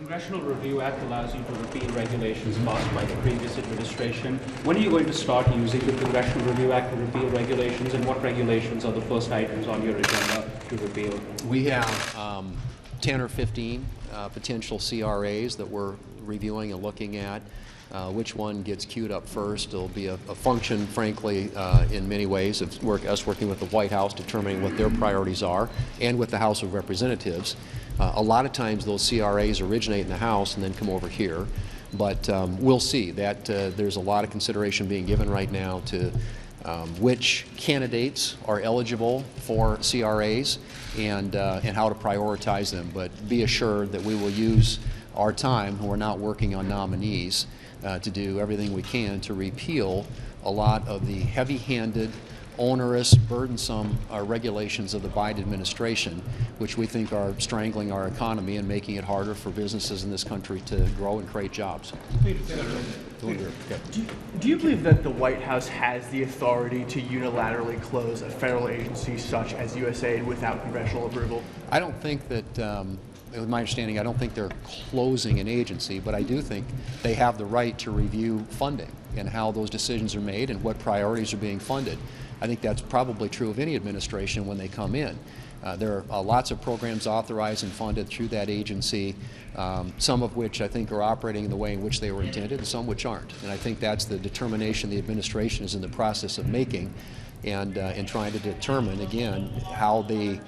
Congressional Review Act allows you to repeal regulations passed by the previous administration. When are you going to start using the Congressional Review Act to repeal regulations, and what regulations are the first items on your agenda to repeal? We have 10 or 15 potential CRAs that we're reviewing and looking at. Which one gets queued up first? It'll be a function, frankly, in many ways, of us working with the White House, determining what their priorities are, and with the House of Representatives. A lot of times those CRAs originate in the House and then come over here. But we'll see that there's a lot of consideration being given right now to which candidates are eligible for CRAs and how to prioritize them. But be assured that we will use our time, when we're not working on nominees, to do everything we can to repeal a lot of the heavy-handed, onerous, burdensome regulations of the Biden administration, which we think are strangling our economy and making it harder for businesses in this country to grow and create jobs. Do you believe that the White House has the authority to unilaterally close a federal agency such as USAID without congressional approval? I don't think that, with my understanding, I don't think they're closing an agency, but I do think they have the right to review funding and how those decisions are made and what priorities are being funded. I think that's probably true of any administration when they come in. There are lots of programs authorized and funded through that agency, some of which I think are operating in the way in which they were intended, and some which aren't. And I think that's the determination the administration is in the process of making, and trying to determine, again, how the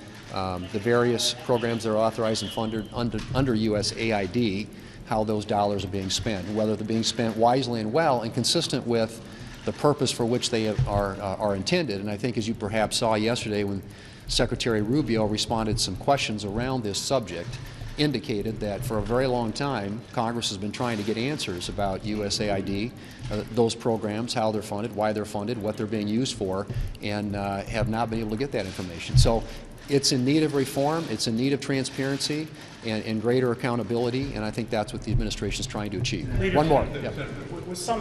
various programs that are authorized and funded under USAID, how those dollars are being spent, and whether they're being spent wisely and well and consistent with the purpose for which they are intended. And I think, as you perhaps saw yesterday when Secretary Rubio responded to some questions around this subject, indicated that for a very long time Congress has been trying to get answers about USAID, those programs, how they're funded, why they're funded, what they're being used for, and have not been able to get that information. So it's in need of reform, it's in need of transparency and greater accountability, and I think that's what the administration is trying to achieve. One more. Yeah. With some